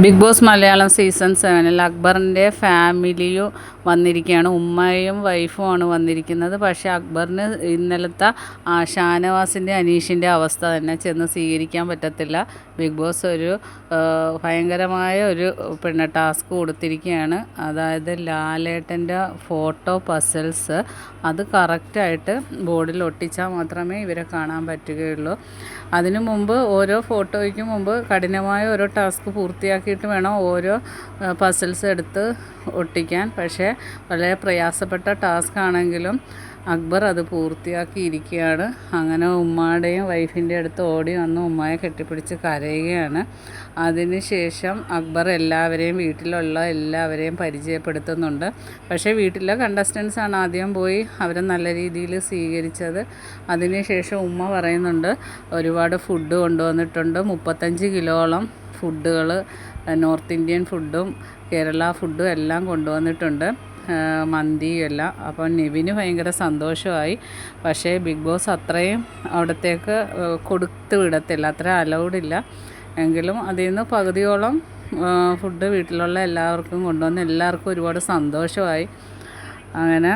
Big boss Malayalam season 7 അക്ബറിൻ്റെ ഫാമിലിയും വന്നിരിക്കുകയാണ്. ഉമ്മയും വൈഫുമാണ് വന്നിരിക്കുന്നത്. പക്ഷേ അക്ബറിന് ഇന്നലത്തെ ഷാനവാസിൻ്റെ അനീഷിൻ്റെ അവസ്ഥ തന്നെ ചെന്ന് സ്വീകരിക്കാൻ പറ്റത്തില്ല. ബിഗ് ബോസ് ഒരു ഭയങ്കരമായ ഒരു ടാസ്ക് കൊടുത്തിരിക്കുകയാണ്. അതായത് ലാലേട്ടൻ്റെ ഫോട്ടോ പസിൽസ് അത് കറക്റ്റായിട്ട് ബോർഡിൽ ഒട്ടിച്ചാൽ മാത്രമേ ഇവരെ കാണാൻ പറ്റുകയുള്ളൂ. അതിനു മുമ്പ് ഓരോ ഫോട്ടോയ്ക്കും മുമ്പ് കഠിനമായ ഓരോ ടാസ്ക് പൂർത്തിയാക്കിയിട്ട് വേണം ഓരോ പസിൽസ് എടുത്ത് ഒട്ടിക്കാൻ. പക്ഷേ വളരെ പ്രയാസപ്പെട്ട ടാസ്ക് ആണെങ്കിലും അക്ബർ അത് പൂർത്തിയാക്കിയിരിക്കുകയാണ്. അങ്ങനെ ഉമ്മയുടെയും വൈഫിൻ്റെ അടുത്ത് ഓടി വന്ന് ഉമ്മയെ കെട്ടിപ്പിടിച്ച് കരയുകയാണ്. അതിനുശേഷം അക്ബർ വീട്ടിലുള്ള എല്ലാവരെയും പരിചയപ്പെടുത്തുന്നുണ്ട്. പക്ഷേ വീട്ടിലെ കണ്ടസ്റ്റൻസാണ് ആദ്യം പോയി അവരെ നല്ല രീതിയിൽ സ്വീകരിച്ചത്. അതിനുശേഷം ഉമ്മ പറയുന്നുണ്ട് ഒരുപാട് ഫുഡ് കൊണ്ടുവന്നിട്ടുണ്ട്. 35 കിലോളം ഫുഡുകൾ നോർത്ത് ഇന്ത്യൻ ഫുഡും കേരള ഫുഡും എല്ലാം കൊണ്ടുവന്നിട്ടുണ്ട്, മന്തിയും എല്ലാം. അപ്പോൾ നിവിന് ഭയങ്കര സന്തോഷമായി. പക്ഷേ ബിഗ് ബോസ് അത്രയും അവിടത്തേക്ക് കൊടുത്ത് വിടത്തില്ല, അത്ര അലൗഡില്ല. എങ്കിലും അതിൽ നിന്ന് പകുതിയോളം ഫുഡ് വീട്ടിലുള്ള എല്ലാവർക്കും കൊണ്ടുവന്ന് എല്ലാവർക്കും ഒരുപാട് സന്തോഷമായി. അങ്ങനെ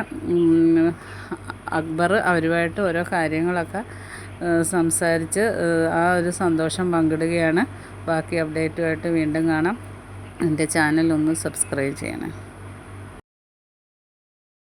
അക്ബർ അവരുമായിട്ട് ഓരോ കാര്യങ്ങളൊക്കെ സംസാരിച്ച് ആ ഒരു സന്തോഷം പങ്കിടുകയാണ്. ബാക്കി അപ്ഡേറ്റുമായിട്ട് വീണ്ടും കാണാം. എൻ്റെ ചാനൽ ഒന്ന് സബ്സ്ക്രൈബ് ചെയ്യണേ.